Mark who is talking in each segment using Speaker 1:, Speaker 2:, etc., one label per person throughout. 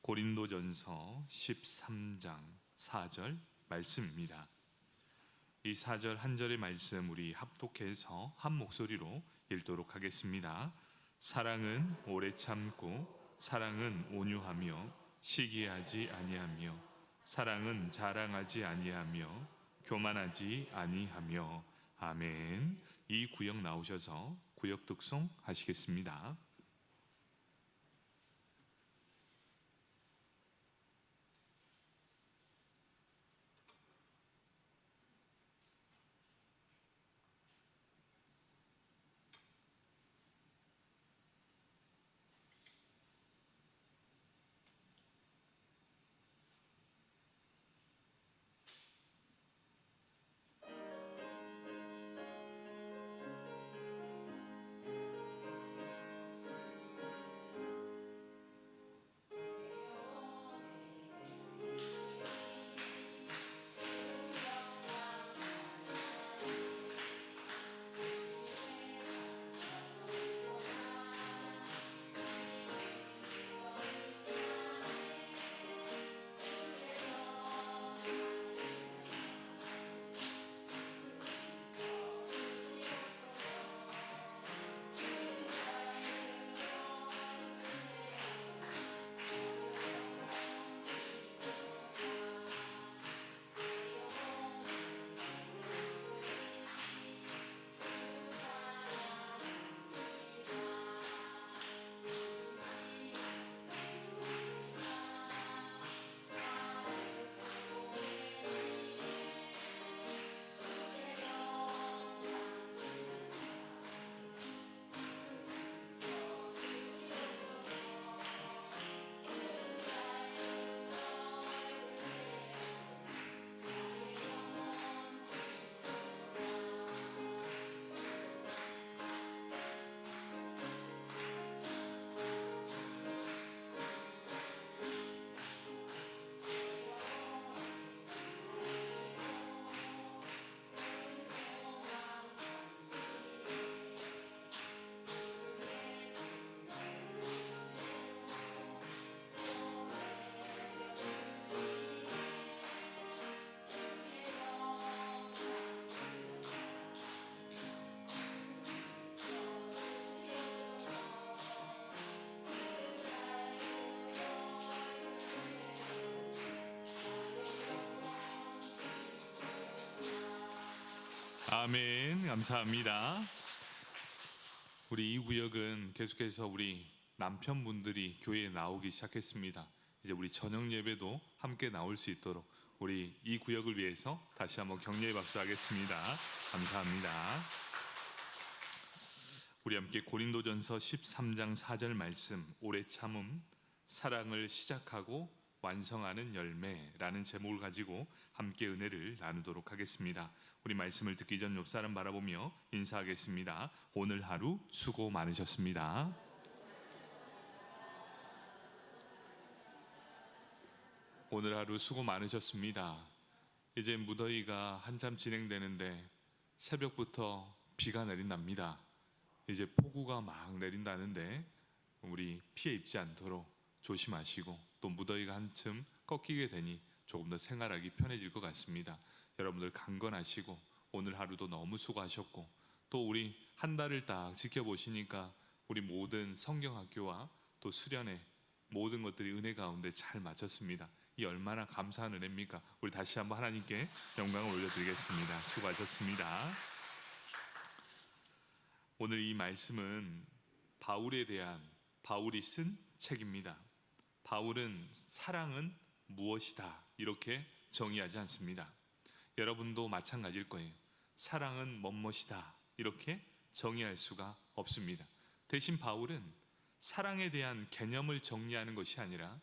Speaker 1: 고린도전서 13장 4절 말씀입니다. 이 4절 한 절의 말씀 우리 합독해서 한 목소리로 읽도록 하겠습니다. 사랑은 오래 참고 사랑은 온유하며 시기하지 아니하며 사랑은 자랑하지 아니하며 교만하지 아니하며. 아멘. 이 구역 나오셔서 구역 독송 하시겠습니다. 아멘. 감사합니다. 우리 이 구역은 계속해서 우리 남편분들이 교회에 나오기 시작했습니다. 이제 우리 저녁 예배도 함께 나올 수 있도록 우리 이 구역을 위해서 다시 한번 격려의 박수 하겠습니다. 감사합니다. 우리 함께 고린도전서 13장 4절 말씀, 오래 참음, 사랑을 시작하고 완성하는 열매라는 제목을 가지고 함께 은혜를 나누도록 하겠습니다. 우리 말씀을 듣기 전 옆 사람 바라보며 인사하겠습니다. 오늘 하루 수고 많으셨습니다. 오늘 하루 수고 많으셨습니다. 이제 무더위가 한참 진행되는데 새벽부터 비가 내린답니다. 이제 폭우가 막 내린다는데 우리 피해 입지 않도록 조심하시고, 또 무더위가 한층 꺾이게 되니 조금 더 생활하기 편해질 것 같습니다. 여러분들 강건하시고, 오늘 하루도 너무 수고하셨고, 또 우리 한 달을 딱 지켜보시니까 우리 모든 성경학교와 또 수련회 모든 것들이 은혜 가운데 잘 마쳤습니다. 이 얼마나 감사한 은혜입니까? 우리 다시 한번 하나님께 영광을 올려드리겠습니다. 수고하셨습니다. 오늘 이 말씀은 바울에 대한, 바울이 쓴 책입니다. 바울은 사랑은 무엇이다 이렇게 정의하지 않습니다. 여러분도 마찬가지일 거예요. 사랑은 뭐뭐이다 이렇게 정의할 수가 없습니다. 대신 바울은 사랑에 대한 개념을 정리하는 것이 아니라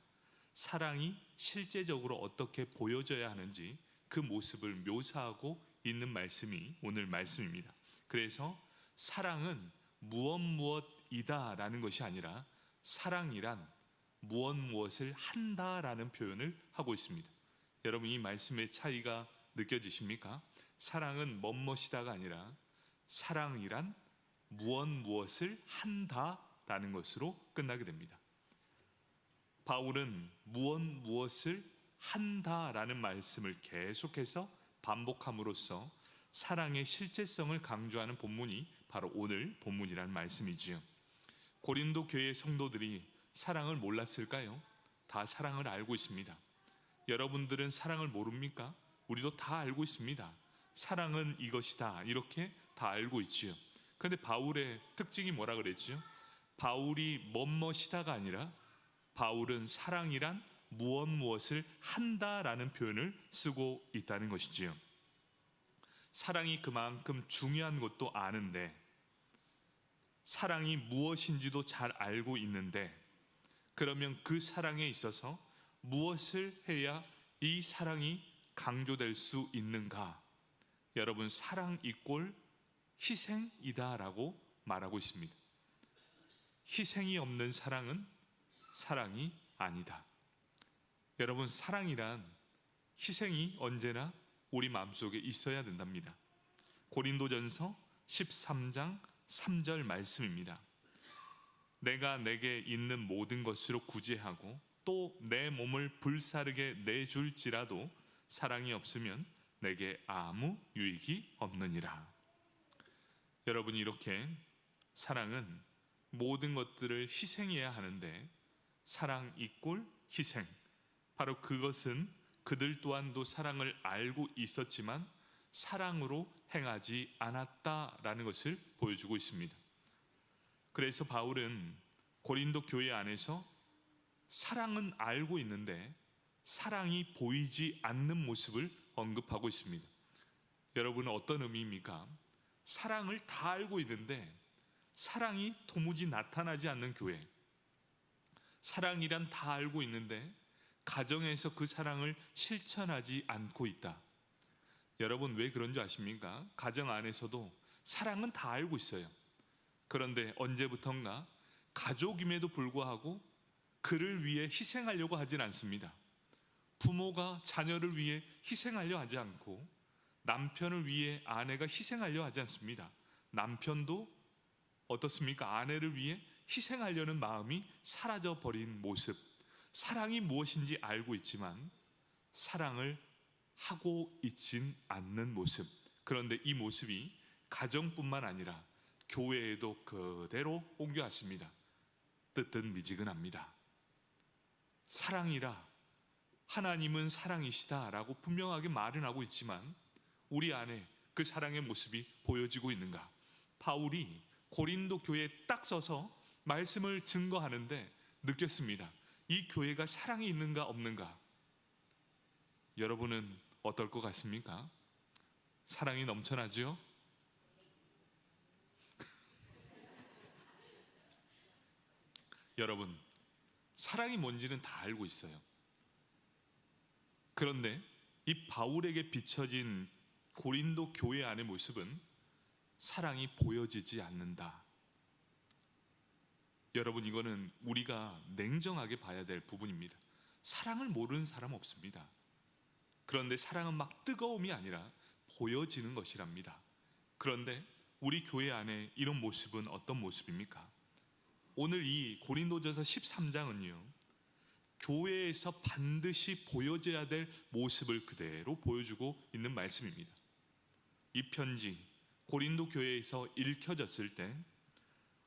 Speaker 1: 사랑이 실제적으로 어떻게 보여져야 하는지 그 모습을 묘사하고 있는 말씀이 오늘 말씀입니다. 그래서 사랑은 무엇이다 라는 것이 아니라 사랑이란 무엇을 한다라는 표현을 하고 있습니다. 여러분, 이 말씀의 차이가 느껴지십니까? 사랑은 뭐뭐이다가 아니라 사랑이란 무엇을 한다라는 것으로 끝나게 됩니다. 바울은 무엇을 한다라는 말씀을 계속해서 반복함으로써 사랑의 실제성을 강조하는 본문이 바로 오늘 본문이라는 말씀이지요. 고린도 교회의 성도들이 사랑을 몰랐을까요? 다 사랑을 알고 있습니다. 여러분들은 사랑을 모릅니까? 우리도 다 알고 있습니다. 사랑은 이것이다, 이렇게 다 알고 있지요. 그런데 바울의 특징이 뭐라 그랬죠? 바울이 뭐뭐시다가 아니라 바울은 사랑이란 무엇을 한다라는 표현을 쓰고 있다는 것이지요. 사랑이 그만큼 중요한 것도 아는데, 사랑이 무엇인지도 잘 알고 있는데, 그러면 그 사랑에 있어서 무엇을 해야 이 사랑이 강조될 수 있는가? 여러분, 사랑 이꼴 희생이다라고 말하고 있습니다. 희생이 없는 사랑은 사랑이 아니다. 여러분, 사랑이란 희생이 언제나 우리 마음속에 있어야 된답니다. 고린도전서 13장 3절 말씀입니다. 내가 내게 있는 모든 것으로 구제하고 또 내 몸을 불사르게 내줄지라도 사랑이 없으면 내게 아무 유익이 없느니라. 여러분, 이렇게 사랑은 모든 것들을 희생해야 하는데, 사랑 이꼴 희생, 바로 그것은 그들 또한도 사랑을 알고 있었지만 사랑으로 행하지 않았다라는 것을 보여주고 있습니다. 그래서 바울은 고린도 교회 안에서 사랑은 알고 있는데 사랑이 보이지 않는 모습을 언급하고 있습니다. 여러분은 어떤 의미입니까? 사랑을 다 알고 있는데 사랑이 도무지 나타나지 않는 교회, 사랑이란 다 알고 있는데 가정에서 그 사랑을 실천하지 않고 있다. 여러분, 왜 그런 줄 아십니까? 가정 안에서도 사랑은 다 알고 있어요. 그런데 언제부턴가 가족임에도 불구하고 그를 위해 희생하려고 하진 않습니다. 부모가 자녀를 위해 희생하려 하지 않고, 남편을 위해 아내가 희생하려 하지 않습니다. 남편도 어떻습니까? 아내를 위해 희생하려는 마음이 사라져 버린 모습. 사랑이 무엇인지 알고 있지만 사랑을 하고 있진 않는 모습. 그런데 이 모습이 가정뿐만 아니라 교회에도 그대로 옮겨왔습니다. 뜻은 미지근합니다. 사랑이라, 하나님은 사랑이시다 라고 분명하게 말은 하고 있지만 우리 안에 그 사랑의 모습이 보여지고 있는가? 바울이 고린도 교회에 딱 서서 말씀을 증거하는데 느꼈습니다. 이 교회가 사랑이 있는가 없는가? 여러분은 어떨 것 같습니까? 사랑이 넘쳐나죠? 여러분, 사랑이 뭔지는 다 알고 있어요. 그런데 이 바울에게 비춰진 고린도 교회 안의 모습은 사랑이 보여지지 않는다. 여러분, 이거는 우리가 냉정하게 봐야 될 부분입니다. 사랑을 모르는 사람 없습니다. 그런데 사랑은 막 뜨거움이 아니라 보여지는 것이랍니다. 그런데 우리 교회 안에 이런 모습은 어떤 모습입니까? 오늘 이 고린도전서 13장은요, 교회에서 반드시 보여져야 될 모습을 그대로 보여주고 있는 말씀입니다. 이 편지 고린도 교회에서 읽혀졌을 때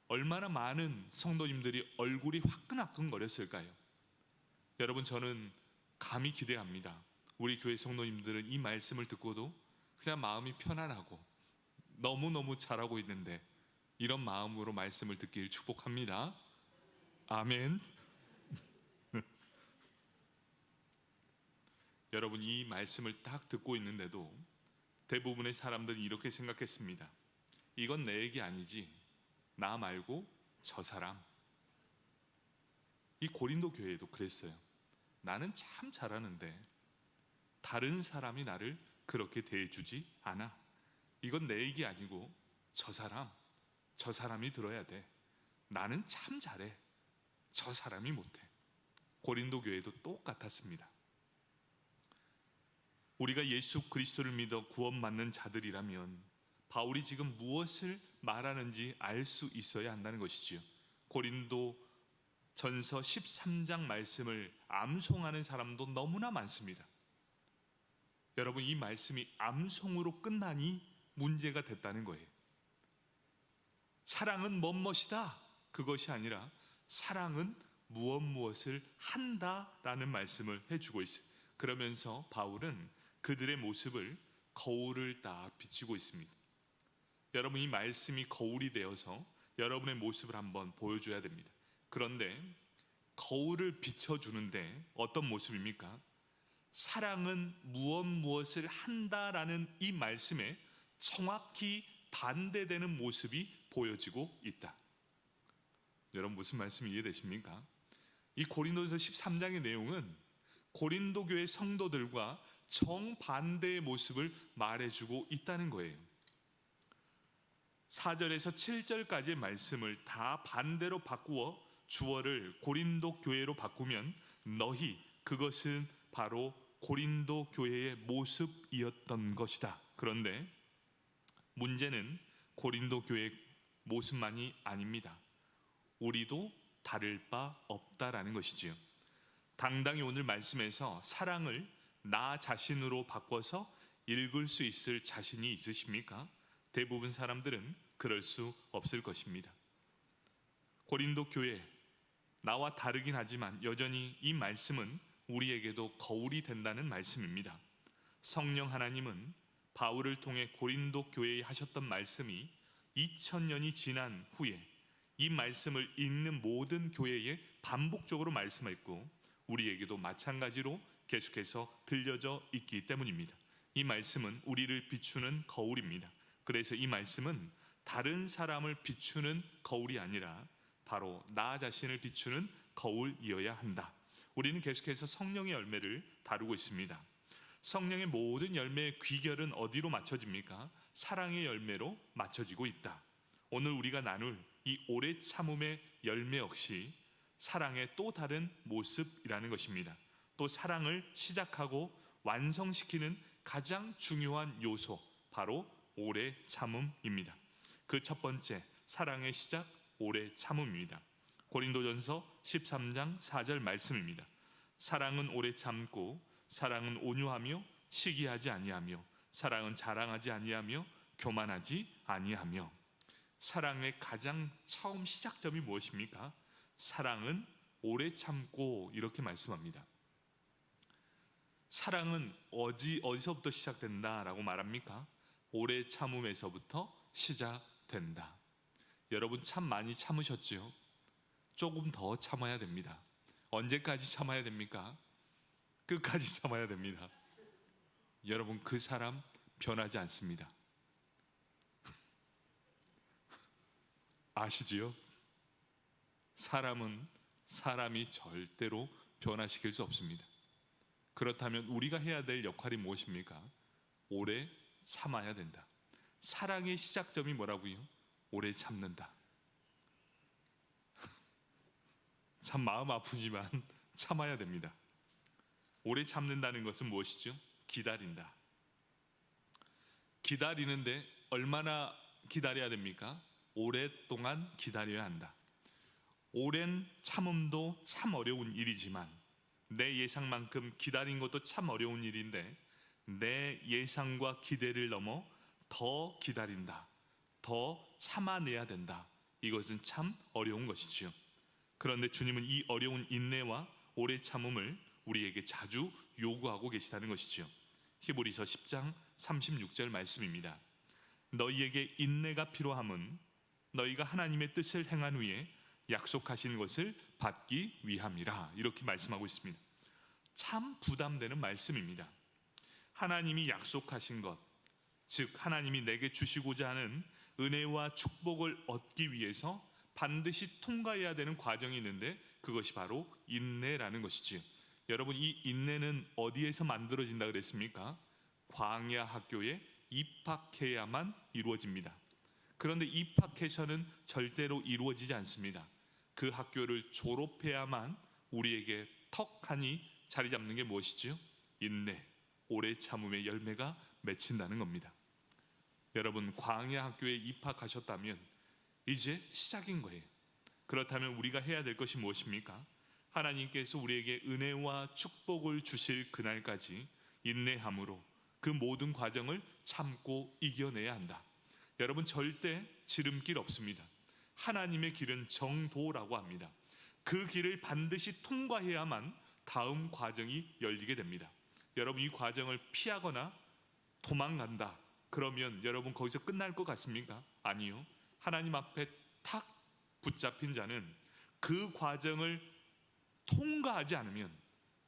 Speaker 1: 얼마나 많은 성도님들이 얼굴이 화끈화끈거렸을까요? 여러분, 저는 감히 기대합니다. 우리 교회 성도님들은 이 말씀을 듣고도 그냥 마음이 편안하고 너무너무 잘하고 있는데 이런 마음으로 말씀을 듣길 축복합니다. 아멘. 여러분, 이 말씀을 딱 듣고 있는데도 대부분의 사람들은 이렇게 생각했습니다. 이건 내 얘기 아니지, 나 말고 저 사람. 이 고린도 교회도 그랬어요. 나는 참 잘하는데 다른 사람이 나를 그렇게 대해주지 않아. 이건 내 얘기 아니고 저 사람이 들어야 돼. 나는 참 잘해, 저 사람이 못해. 고린도 교회도 똑같았습니다. 우리가 예수 그리스도를 믿어 구원받는 자들이라면 바울이 지금 무엇을 말하는지 알 수 있어야 한다는 것이지요. 고린도 전서 13장 말씀을 암송하는 사람도 너무나 많습니다. 여러분, 이 말씀이 암송으로 끝나니 문제가 됐다는 거예요. 사랑은 멋멋이다, 그것이 아니라 사랑은 무엇을 한다라는 말씀을 해주고 있어요. 그러면서 바울은 그들의 모습을 거울을 다 비치고 있습니다. 여러분, 이 말씀이 거울이 되어서 여러분의 모습을 한번 보여줘야 됩니다. 그런데 거울을 비춰주는데 어떤 모습입니까? 사랑은 무엇을 한다라는 이 말씀에 정확히 반대되는 모습이 보여지고 있다. 여러분, 무슨 말씀이 이해되십니까? 이 고린도전서 13장의 내용은 고린도 교회 성도들과 정반대의 모습을 말해주고 있다는 거예요. 4절에서 7절까지의 말씀을 다 반대로 바꾸어 주어를 고린도 교회로 바꾸면 너희, 그것은 바로 고린도 교회의 모습이었던 것이다. 그런데 문제는 고린도 교회의 모습만이 아닙니다. 우리도 다를 바 없다라는 것이지요. 당당히 오늘 말씀에서 사랑을 나 자신으로 바꿔서 읽을 수 있을 자신이 있으십니까? 대부분 사람들은 그럴 수 없을 것입니다. 고린도 교회, 나와 다르긴 하지만 여전히 이 말씀은 우리에게도 거울이 된다는 말씀입니다. 성령 하나님은 바울을 통해 고린도 교회에 하셨던 말씀이 2000년이 지난 후에 이 말씀을 읽는 모든 교회에 반복적으로 말씀했고 우리에게도 마찬가지로 계속해서 들려져 있기 때문입니다. 이 말씀은 우리를 비추는 거울입니다. 그래서 이 말씀은 다른 사람을 비추는 거울이 아니라 바로 나 자신을 비추는 거울이어야 한다. 우리는 계속해서 성령의 열매를 다루고 있습니다. 성령의 모든 열매의 귀결은 어디로 맞춰집니까? 사랑의 열매로 맞춰지고 있다. 오늘 우리가 나눌 이 오래 참음의 열매 역시 사랑의 또 다른 모습이라는 것입니다. 또 사랑을 시작하고 완성시키는 가장 중요한 요소, 바로 오래 참음입니다. 그 첫 번째, 사랑의 시작, 오래 참음입니다. 고린도전서 13장 4절 말씀입니다. 사랑은 오래 참고 사랑은 온유하며 시기하지 아니하며 사랑은 자랑하지 아니하며 교만하지 아니하며. 사랑의 가장 처음 시작점이 무엇입니까? 사랑은 오래 참고, 이렇게 말씀합니다. 사랑은 어디서부터 시작된다라고 말합니까? 오래 참음에서부터 시작된다. 여러분, 참 많이 참으셨죠? 조금 더 참아야 됩니다. 언제까지 참아야 됩니까? 끝까지 참아야 됩니다. 여러분, 그 사람 변하지 않습니다. 아시지요? 사람은 사람이 절대로 변화시킬 수 없습니다. 그렇다면 우리가 해야 될 역할이 무엇입니까? 오래 참아야 된다. 사랑의 시작점이 뭐라고요? 오래 참는다. 참 마음 아프지만 참아야 됩니다. 오래 참는다는 것은 무엇이죠? 기다린다. 기다리는데 얼마나 기다려야 됩니까? 오랫동안 기다려야 한다. 오랜 참음도 참 어려운 일이지만 내 예상만큼 기다린 것도 참 어려운 일인데 내 예상과 기대를 넘어 더 기다린다, 더 참아내야 된다. 이것은 참 어려운 것이지요. 그런데 주님은 이 어려운 인내와 오래 참음을 우리에게 자주 요구하고 계시다는 것이지요. 히브리서 10장 36절 말씀입니다. 너희에게 인내가 필요함은 너희가 하나님의 뜻을 행한 후에 약속하신 것을 받기 위함이라, 이렇게 말씀하고 있습니다. 참 부담되는 말씀입니다. 하나님이 약속하신 것, 즉 하나님이 내게 주시고자 하는 은혜와 축복을 얻기 위해서 반드시 통과해야 되는 과정이 있는데 그것이 바로 인내라는 것이지요. 여러분, 이 인내는 어디에서 만들어진다 그랬습니까? 광야 학교에 입학해야만 이루어집니다. 그런데 입학해서는 절대로 이루어지지 않습니다. 그 학교를 졸업해야만 우리에게 턱하니 자리 잡는 게 무엇이죠? 인내, 오래 참음의 열매가 맺힌다는 겁니다. 여러분, 광야 학교에 입학하셨다면 이제 시작인 거예요. 그렇다면 우리가 해야 될 것이 무엇입니까? 하나님께서 우리에게 은혜와 축복을 주실 그날까지 인내함으로 그 모든 과정을 참고 이겨내야 한다. 여러분, 절대 지름길 없습니다. 하나님의 길은 정도라고 합니다. 그 길을 반드시 통과해야만 다음 과정이 열리게 됩니다. 여러분, 이 과정을 피하거나 도망간다, 그러면 여러분 거기서 끝날 것 같습니까? 아니요. 하나님 앞에 탁 붙잡힌 자는 그 과정을 통과하지 않으면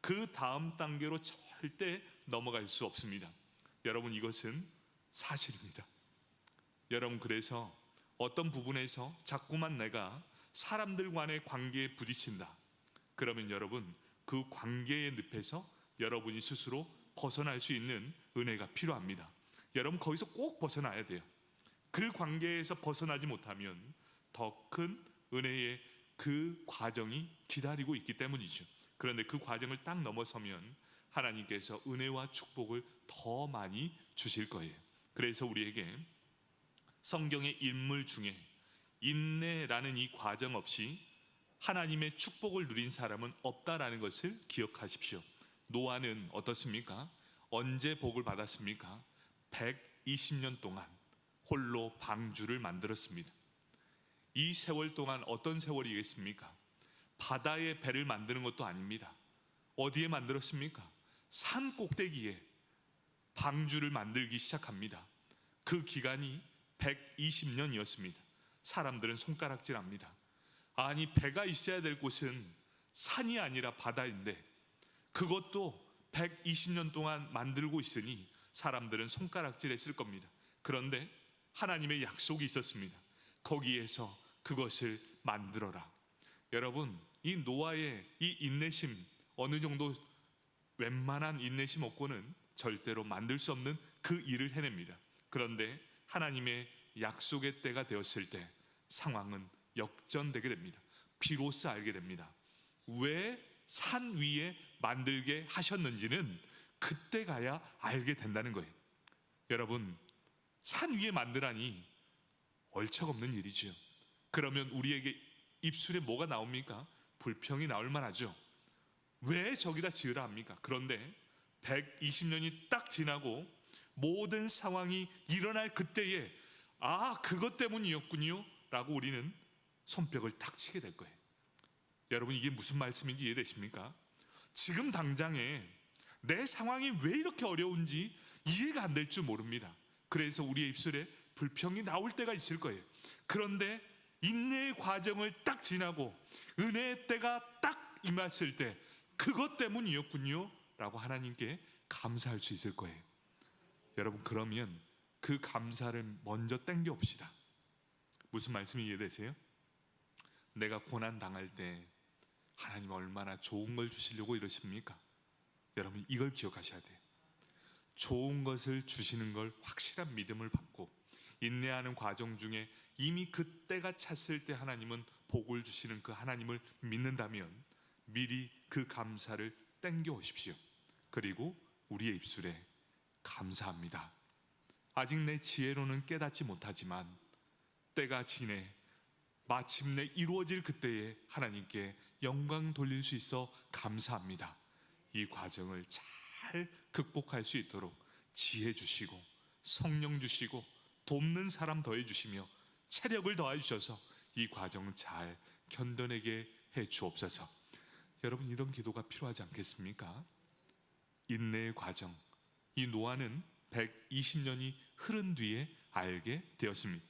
Speaker 1: 그 다음 단계로 절대 넘어갈 수 없습니다. 여러분, 이것은 사실입니다. 여러분, 그래서 어떤 부분에서 자꾸만 내가 사람들 간의 관계에 부딪힌다, 그러면 여러분 그 관계의 늪에서 여러분이 스스로 벗어날 수 있는 은혜가 필요합니다. 여러분, 거기서 꼭 벗어나야 돼요. 그 관계에서 벗어나지 못하면 더 큰 은혜의 그 과정이 기다리고 있기 때문이죠. 그런데 그 과정을 딱 넘어서면 하나님께서 은혜와 축복을 더 많이 주실 거예요. 그래서 우리에게 성경의 인물 중에 인내라는 이 과정 없이 하나님의 축복을 누린 사람은 없다라는 것을 기억하십시오. 노아는 어떻습니까? 언제 복을 받았습니까? 120년 동안 홀로 방주를 만들었습니다. 이 세월 동안 어떤 세월이겠습니까? 바다에 배를 만드는 것도 아닙니다. 어디에 만들었습니까? 산 꼭대기에 방주를 만들기 시작합니다. 그 기간이 120년이었습니다. 사람들은 손가락질합니다. 아니, 배가 있어야 될 곳은 산이 아니라 바다인데 그것도 120년 동안 만들고 있으니 사람들은 손가락질했을 겁니다. 그런데 하나님의 약속이 있었습니다. 거기에서 그것을 만들어라. 여러분, 이 노아의 이 인내심, 어느 정도 웬만한 인내심 없고는 절대로 만들 수 없는 그 일을 해냅니다. 그런데 하나님의 약속의 때가 되었을 때 상황은 역전되게 됩니다. 비로소 알게 됩니다. 왜 산 위에 만들게 하셨는지는 그때 가야 알게 된다는 거예요. 여러분, 산 위에 만드라니 얼척없는 일이죠. 그러면 우리에게 입술에 뭐가 나옵니까? 불평이 나올 만하죠. 왜 저기다 지으라 합니까? 그런데 120년이 딱 지나고 모든 상황이 일어날 그때에 그것 때문이었군요 라고 우리는 손뼉을 탁 치게 될 거예요. 여러분, 이게 무슨 말씀인지 이해되십니까? 지금 당장에 내 상황이 왜 이렇게 어려운지 이해가 안 될 줄 모릅니다. 그래서 우리의 입술에 불평이 나올 때가 있을 거예요. 그런데 인내의 과정을 딱 지나고 은혜의 때가 딱 임했을 때 그것 때문이었군요 라고 하나님께 감사할 수 있을 거예요. 여러분, 그러면 그 감사를 먼저 땡겨 옵시다. 무슨 말씀이 이해되세요? 내가 고난 당할 때 하나님 얼마나 좋은 걸 주시려고 이러십니까? 여러분, 이걸 기억하셔야 돼요. 좋은 것을 주시는 걸 확실한 믿음을 받고 인내하는 과정 중에 이미 그때가 찼을 때 하나님은 복을 주시는 그 하나님을 믿는다면 미리 그 감사를 땡겨 오십시오. 그리고 우리의 입술에 감사합니다. 아직 내 지혜로는 깨닫지 못하지만 때가 지내 마침내 이루어질 그때에 하나님께 영광 돌릴 수 있어 감사합니다. 이 과정을 잘 극복할 수 있도록 지혜 주시고 성령 주시고 돕는 사람 더해 주시며 체력을 더해 주셔서 이 과정을 잘 견뎌내게 해 주옵소서. 여러분, 이런 기도가 필요하지 않겠습니까? 인내의 과정, 이 노아는 120년이 흐른 뒤에 알게 되었습니다.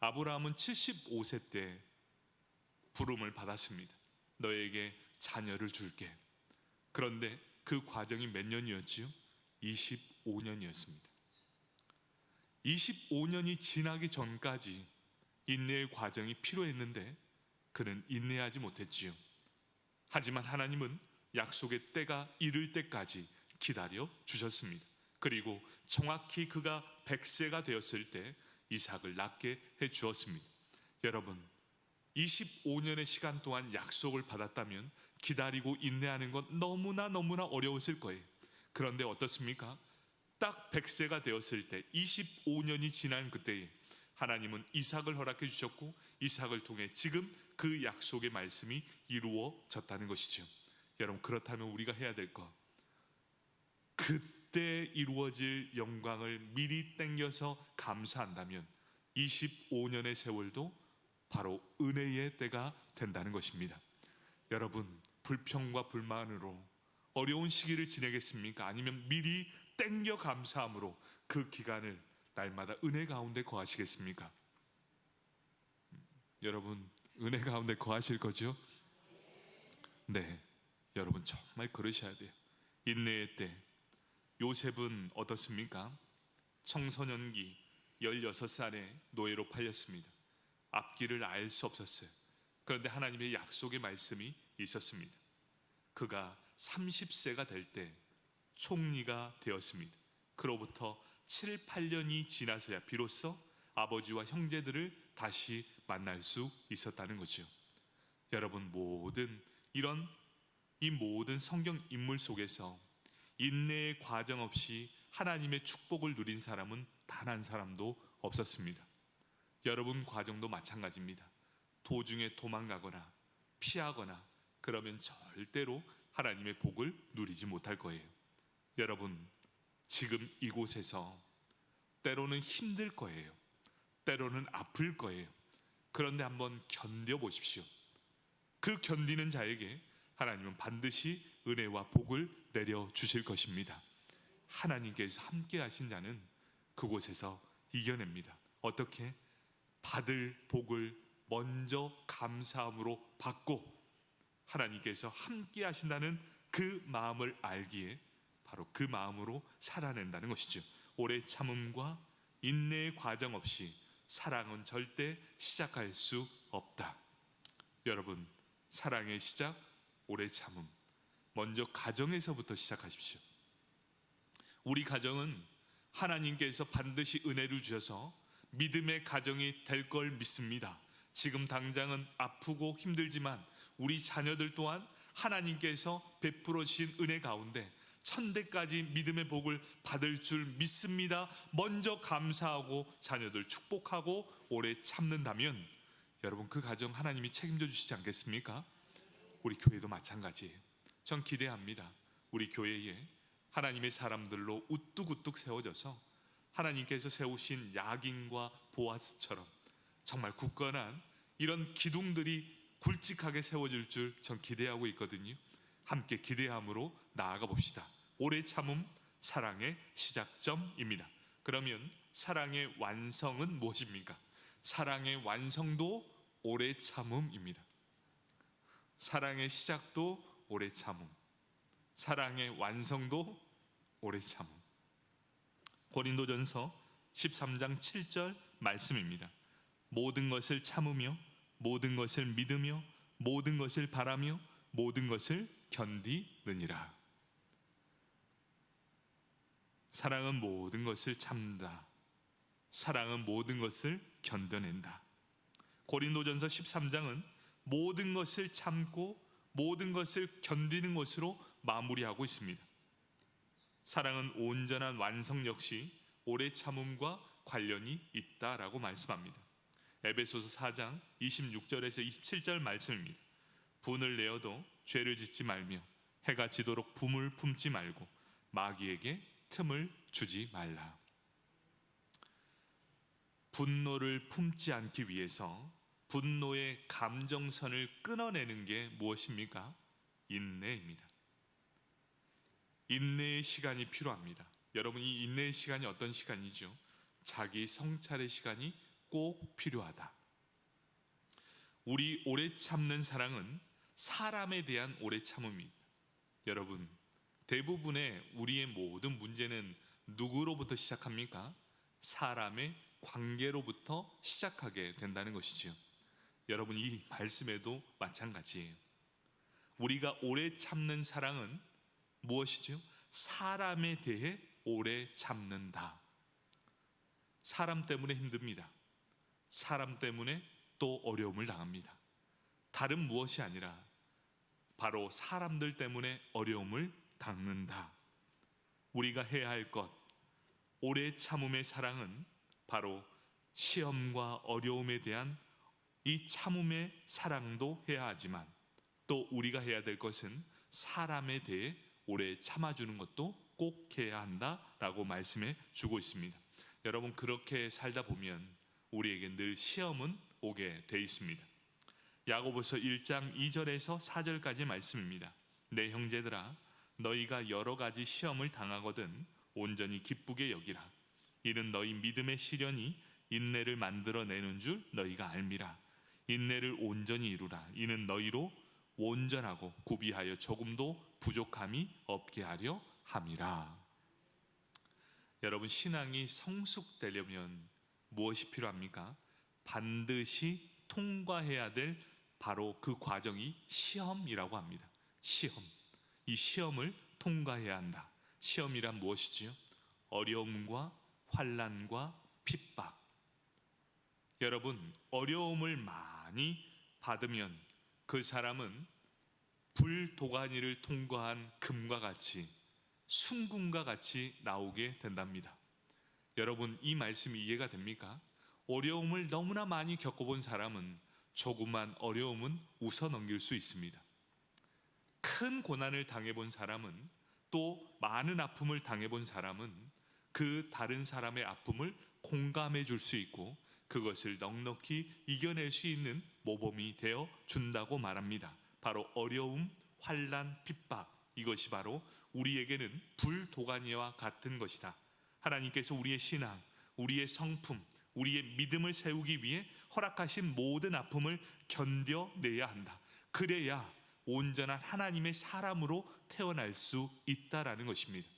Speaker 1: 아브라함은 75세 때 부름을 받았습니다. 너에게 자녀를 줄게. 그런데 그 과정이 몇 년이었지요? 25년이었습니다. 25년이 지나기 전까지 인내의 과정이 필요했는데 그는 인내하지 못했지요. 하지만 하나님은 약속의 때가 이를 때까지 기다려 주셨습니다. 그리고 정확히 그가 100세가 되었을 때 이삭을 낳게 해 주었습니다. 여러분, 25년의 시간 동안 약속을 받았다면 기다리고 인내하는 건 너무나 어려웠을 거예요. 그런데 어떻습니까? 딱 100세가 되었을 때 25년이 지난 그때에 하나님은 이삭을 허락해 주셨고 이삭을 통해 지금 그 약속의 말씀이 이루어졌다는 것이죠. 여러분, 그렇다면 우리가 해야 될 것, 그때 이루어질 영광을 미리 땡겨서 감사한다면 25년의 세월도 바로 은혜의 때가 된다는 것입니다. 여러분, 불평과 불만으로 어려운 시기를 지내겠습니까? 아니면 미리 땡겨 감사함으로 그 기간을 날마다 은혜 가운데 거하시겠습니까? 여러분, 은혜 가운데 거하실 거죠? 네, 여러분 정말 그러셔야 돼요. 인내의 때, 요셉은 어떻습니까? 청소년기 16살에 노예로 팔렸습니다. 앞길을 알 수 없었어요. 그런데 하나님의 약속의 말씀이 있었습니다. 그가 30세가 될 때 총리가 되었습니다. 그로부터 7, 8년이 지나서야 비로소 아버지와 형제들을 다시 만날 수 있었다는 거죠. 여러분, 이 모든 성경 인물 속에서 인내의 과정 없이 하나님의 축복을 누린 사람은 단 한 사람도 없었습니다. 여러분 과정도 마찬가지입니다. 도중에 도망가거나 피하거나 그러면 절대로 하나님의 복을 누리지 못할 거예요. 여러분, 지금 이곳에서 때로는 힘들 거예요. 때로는 아플 거예요. 그런데 한번 견뎌보십시오. 그 견디는 자에게 하나님은 반드시 은혜와 복을 내려주실 것입니다. 하나님께서 함께 하신 자는 그곳에서 이겨냅니다. 어떻게? 받을 복을 먼저 감사함으로 받고 하나님께서 함께 하신다는 그 마음을 알기에 바로 그 마음으로 살아낸다는 것이죠. 오래 참음과 인내의 과정 없이 사랑은 절대 시작할 수 없다. 여러분, 사랑의 시작, 오래 참음. 먼저 가정에서부터 시작하십시오. 우리 가정은 하나님께서 반드시 은혜를 주셔서 믿음의 가정이 될 걸 믿습니다. 지금 당장은 아프고 힘들지만 우리 자녀들 또한 하나님께서 베풀어 주신 은혜 가운데 천대까지 믿음의 복을 받을 줄 믿습니다. 먼저 감사하고 자녀들 축복하고 오래 참는다면 여러분, 그 가정 하나님이 책임져 주시지 않겠습니까? 우리 교회도 마찬가지예요. 전 기대합니다. 우리 교회에 하나님의 사람들로 우뚝우뚝 세워져서 하나님께서 세우신 야긴과 보아스처럼 정말 굳건한 이런 기둥들이 굵직하게 세워질 줄 전 기대하고 있거든요. 함께 기대함으로 나아가 봅시다. 오래 참음, 사랑의 시작점입니다. 그러면 사랑의 완성은 무엇입니까? 사랑의 완성도 오래 참음입니다. 사랑의 시작도 오래 참음, 사랑의 완성도 오래 참음. 고린도전서 13장 7절 말씀입니다. 모든 것을 참으며 모든 것을 믿으며 모든 것을 바라며 모든 것을 견디느니라. 사랑은 모든 것을 참다. 사랑은 모든 것을 견뎌낸다. 고린도전서 13장은 모든 것을 참고 모든 것을 견디는 것으로 마무리하고 있습니다. 사랑은 온전한 완성 역시 오래 참음과 관련이 있다라고 말씀합니다. 에베소서 4장 26절에서 27절 말씀입니다. 분을 내어도 죄를 짓지 말며 해가 지도록 분을 품지 말고 마귀에게 틈을 주지 말라. 분노를 품지 않기 위해서 분노의 감정선을 끊어내는 게 무엇입니까? 인내입니다. 인내의 시간이 필요합니다. 여러분, 이 인내의 시간이 어떤 시간이죠? 자기 성찰의 시간이 꼭 필요하다. 우리 오래 참는 사랑은 사람에 대한 오래 참음입니다. 여러분, 대부분의 우리의 모든 문제는 누구로부터 시작합니까? 사람의 관계로부터 시작하게 된다는 것이지요. 여러분, 이 말씀에도 마찬가지예요. 우리가 오래 참는 사랑은 무엇이죠? 사람에 대해 오래 참는다. 사람 때문에 힘듭니다. 사람 때문에 또 어려움을 당합니다. 다른 무엇이 아니라 바로 사람들 때문에 어려움을 당는다. 우리가 해야 할 것, 오래 참음의 사랑은 바로 시험과 어려움에 대한 이 참음의 사랑도 해야 하지만 또 우리가 해야 될 것은 사람에 대해 오래 참아주는 것도 꼭 해야 한다라고 말씀해 주고 있습니다. 여러분, 그렇게 살다 보면 우리에게 늘 시험은 오게 돼 있습니다. 야고보서 1장 2절에서 4절까지 말씀입니다. 내 형제들아, 너희가 여러 가지 시험을 당하거든 온전히 기쁘게 여기라. 이는 너희 믿음의 시련이 인내를 만들어내는 줄 너희가 알미라. 인내를 온전히 이루라. 이는 너희로 온전하고 구비하여 조금도 부족함이 없게 하려 함이라. 여러분, 신앙이 성숙되려면 무엇이 필요합니까? 반드시 통과해야 될 바로 그 과정이 시험이라고 합니다. 시험. 이 시험을 통과해야 한다. 시험이란 무엇이지요? 어려움과 환난과 핍박. 여러분, 어려움을 많이 받으면 그 사람은 불도가니를 통과한 금과 같이, 순금과 같이 나오게 된답니다. 여러분, 이 말씀이 이해가 됩니까? 어려움을 너무나 많이 겪어본 사람은 조그만 어려움은 웃어 넘길 수 있습니다. 큰 고난을 당해본 사람은, 또 많은 아픔을 당해본 사람은 그 다른 사람의 아픔을 공감해 줄 수 있고 그것을 넉넉히 이겨낼 수 있는 모범이 되어 준다고 말합니다. 바로 어려움, 환난, 핍박, 이것이 바로 우리에게는 불도가니와 같은 것이다. 하나님께서 우리의 신앙, 우리의 성품, 우리의 믿음을 세우기 위해 허락하신 모든 아픔을 견뎌내야 한다. 그래야 온전한 하나님의 사람으로 태어날 수 있다라는 것입니다.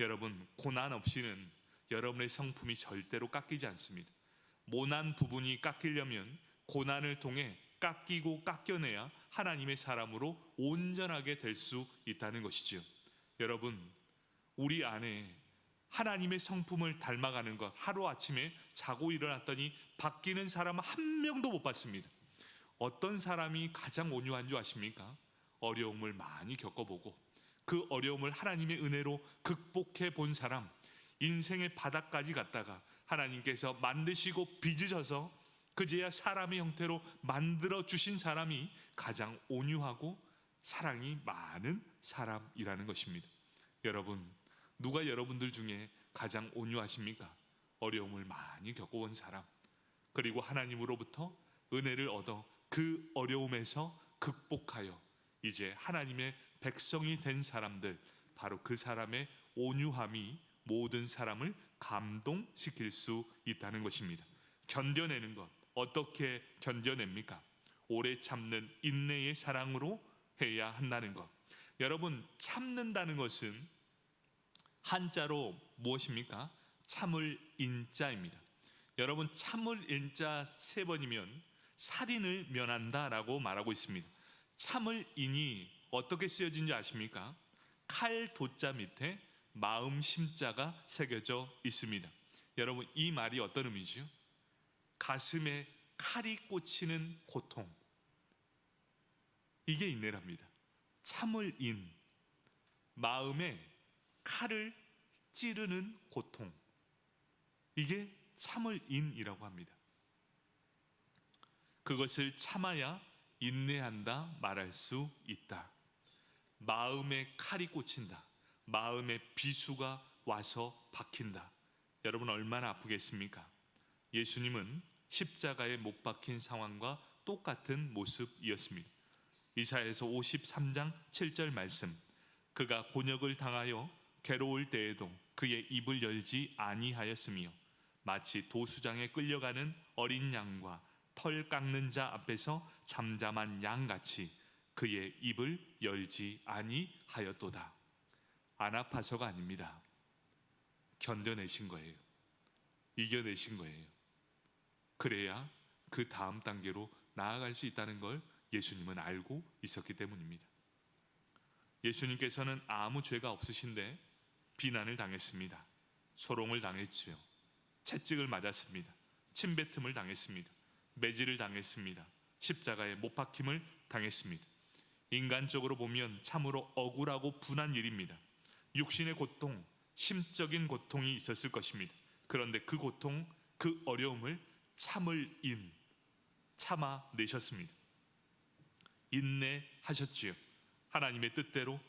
Speaker 1: 여러분, 고난 없이는 여러분의 성품이 절대로 깎이지 않습니다. 모난 부분이 깎이려면 고난을 통해 깎이고 깎여내야 하나님의 사람으로 온전하게 될 수 있다는 것이지요. 여러분, 우리 안에 하나님의 성품을 닮아가는 것, 하루아침에 자고 일어났더니 바뀌는 사람 한 명도 못 봤습니다. 어떤 사람이 가장 온유한 줄 아십니까? 어려움을 많이 겪어보고 그 어려움을 하나님의 은혜로 극복해 본 사람, 인생의 바닥까지 갔다가 하나님께서 만드시고 빚으셔서 그제야 사람의 형태로 만들어 주신 사람이 가장 온유하고 사랑이 많은 사람이라는 것입니다. 여러분, 누가 여러분들 중에 가장 온유하십니까? 어려움을 많이 겪어본 사람, 그리고 하나님으로부터 은혜를 얻어 그 어려움에서 극복하여 이제 하나님의 백성이 된 사람들, 바로 그 사람의 온유함이 모든 사람을 감동시킬 수 있다는 것입니다. 견뎌내는 것, 어떻게 견뎌냅니까? 오래 참는 인내의 사랑으로 해야 한다는 것. 여러분, 참는다는 것은 한자로 무엇입니까? 참을 인자입니다. 여러분, 참을 인자 3번이면 살인을 면한다라고 말하고 있습니다. 참을 인이 어떻게 쓰여진지 아십니까? 칼 도자 밑에 마음 심자가 새겨져 있습니다. 여러분, 이 말이 어떤 의미죠? 가슴에 칼이 꽂히는 고통, 이게 인내랍니다. 참을 인, 마음에 칼을 찌르는 고통, 이게 참을 인이라고 합니다. 그것을 참아야 인내한다 말할 수 있다. 마음에 칼이 꽂힌다, 마음에 비수가 와서 박힌다. 여러분, 얼마나 아프겠습니까? 예수님은 십자가에 못 박힌 상황과 똑같은 모습이었습니다. 이사야서 53장 7절 말씀, 그가 곤욕을 당하여 괴로울 때에도 그의 입을 열지 아니하였으며 마치 도수장에 끌려가는 어린 양과 털 깎는 자 앞에서 잠잠한 양같이 그의 입을 열지 아니하였도다. 안 아파서가 아닙니다. 견뎌내신 거예요. 이겨내신 거예요. 그래야 그 다음 단계로 나아갈 수 있다는 걸 예수님은 알고 있었기 때문입니다. 예수님께서는 아무 죄가 없으신데 비난을 당했습니다. 소롱을 당했지요. 채찍을 맞았습니다. 침뱉음을 당했습니다. 매질을 당했습니다. 십자가에 못 박힘을 당했습니다. 인간적으로 보면 참으로 억울하고 분한 일입니다. 육신의 고통, 심적인 고통이 있었을 것입니다. 그런데 그 고통, 그 어려움을 참을 인, 참아내셨습니다. 인내하셨지요. 하나님의 뜻대로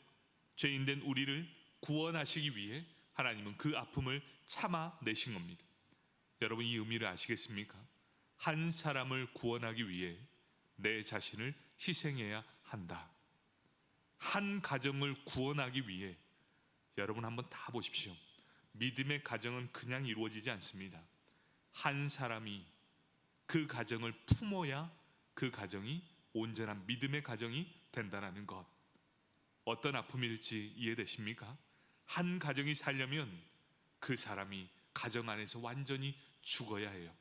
Speaker 1: 죄인된 우리를 구원하시기 위해 하나님은 그 아픔을 참아내신 겁니다. 여러분, 이 의미를 아시겠습니까? 한 사람을 구원하기 위해 내 자신을 희생해야 한다. 한 가정을 구원하기 위해, 여러분 한번 다 보십시오. 믿음의 가정은 그냥 이루어지지 않습니다. 한 사람이 그 가정을 품어야 그 가정이 온전한 믿음의 가정이 된다는 것. 어떤 아픔일지 이해되십니까? 한 가정이 살려면 그 사람이 가정 안에서 완전히 죽어야 해요.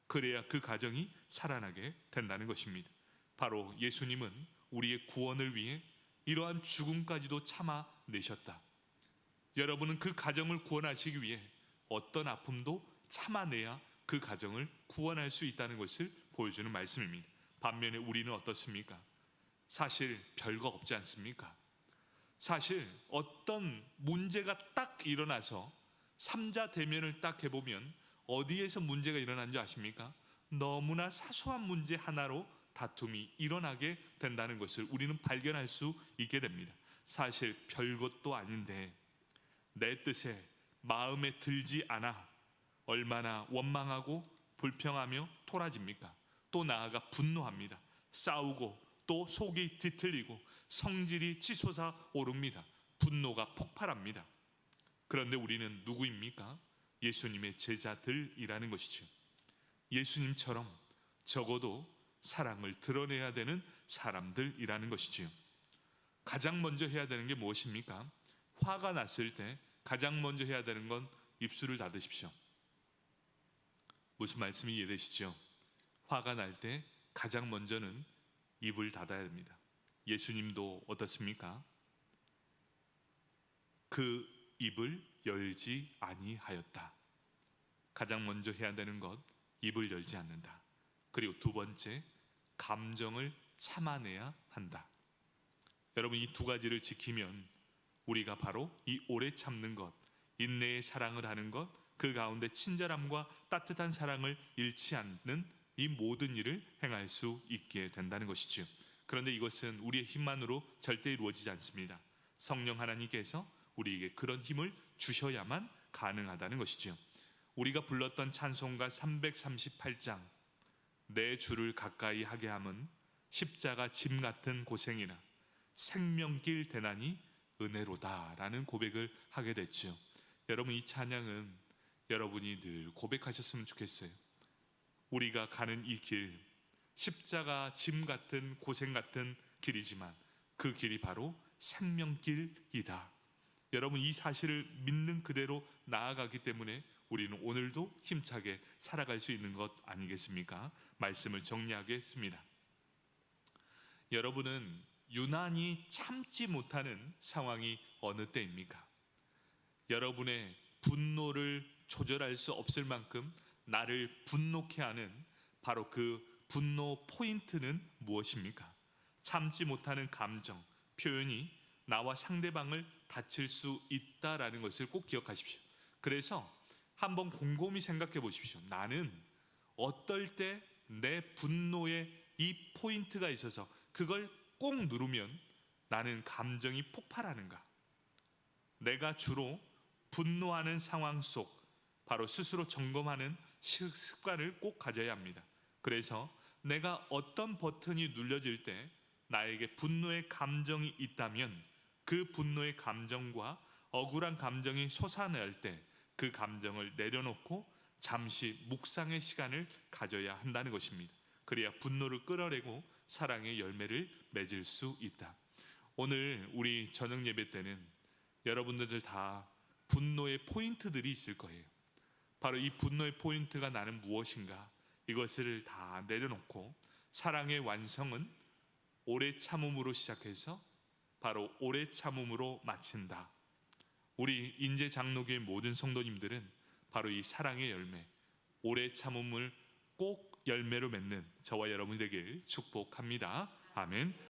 Speaker 1: 그래야 그 가정이 살아나게 된다는 것입니다. 바로 예수님은 우리의 구원을 위해 이러한 죽음까지도 참아내셨다. 여러분은 그 가정을 구원하시기 위해 어떤 아픔도 참아내야 그 가정을 구원할 수 있다는 것을 보여주는 말씀입니다. 반면에 우리는 어떻습니까? 사실 별거 없지 않습니까? 사실 어떤 문제가 딱 일어나서 삼자 대면을 딱 해보면 어디에서 문제가 일어난지 아십니까? 너무나 사소한 문제 하나로 다툼이 일어나게 된다는 것을 우리는 발견할 수 있게 됩니다. 사실 별것도 아닌데 내 뜻에 마음에 들지 않아 얼마나 원망하고 불평하며 토라집니까? 또 나아가 분노합니다. 싸우고 또 속이 뒤틀리고 성질이 치솟아 오릅니다. 분노가 폭발합니다. 그런데 우리는 누구입니까? 예수님의 제자들이라는 것이죠. 예수님처럼 적어도 사랑을 드러내야 되는 사람들이라는 것이지요. 가장 먼저 해야 되는 게 무엇입니까? 화가 났을 때 가장 먼저 해야 되는 건 입술을 닫으십시오. 무슨 말씀이 이해되시죠? 화가 날 때 가장 먼저는 입을 닫아야 됩니다. 예수님도 어떻습니까? 그 입을 열지 아니하였다. 가장 먼저 해야 되는 것, 입을 열지 않는다. 그리고 두 번째, 감정을 참아내야 한다. 여러분, 이 두 가지를 지키면 우리가 바로 이 오래 참는 것, 인내의 사랑을 하는 것, 그 가운데 친절함과 따뜻한 사랑을 잃지 않는 이 모든 일을 행할 수 있게 된다는 것이지요. 그런데 이것은 우리의 힘만으로 절대 이루어지지 않습니다. 성령 하나님께서 우리에게 그런 힘을 주셔야만 가능하다는 것이지요. 우리가 불렀던 찬송가 338장 내 주를 가까이 하게 함은 십자가 짐 같은 고생이나 생명길 대나니 은혜로다라는 고백을 하게 됐죠. 여러분, 이 찬양은 여러분이 늘 고백하셨으면 좋겠어요. 우리가 가는 이 길, 십자가 짐 같은 고생 같은 길이지만 그 길이 바로 생명길이다. 여러분, 이 사실을 믿는 그대로 나아가기 때문에 우리는 오늘도 힘차게 살아갈 수 있는 것 아니겠습니까? 말씀을 정리하겠습니다. 여러분은 유난히 참지 못하는 상황이 어느 때입니까? 여러분의 분노를 조절할 수 없을 만큼 나를 분노케 하는 바로 그 분노 포인트는 무엇입니까? 참지 못하는 감정, 표현이 나와 상대방을 다칠 수 있다라는 것을 꼭 기억하십시오. 그래서 한번 곰곰이 생각해 보십시오. 나는 어떨 때 내 분노에 이 포인트가 있어서 그걸 꼭 누르면 나는 감정이 폭발하는가? 내가 주로 분노하는 상황 속 바로 스스로 점검하는 습관을 꼭 가져야 합니다. 그래서 내가 어떤 버튼이 눌려질 때 나에게 분노의 감정이 있다면 그 분노의 감정과 억울한 감정이 솟아날 때 그 감정을 내려놓고 잠시 묵상의 시간을 가져야 한다는 것입니다. 그래야 분노를 끌어내고 사랑의 열매를 맺을 수 있다. 오늘 우리 저녁 예배 때는 여러분들 다 분노의 포인트들이 있을 거예요. 바로 이 분노의 포인트가 나는 무엇인가, 이것을 다 내려놓고 사랑의 완성은 오래 참음으로 시작해서 바로 오래 참음으로 마친다. 우리 인제 장로교의 모든 성도님들은 바로 이 사랑의 열매, 오래 참음을 꼭 열매로 맺는 저와 여러분이 되길 축복합니다. 아멘.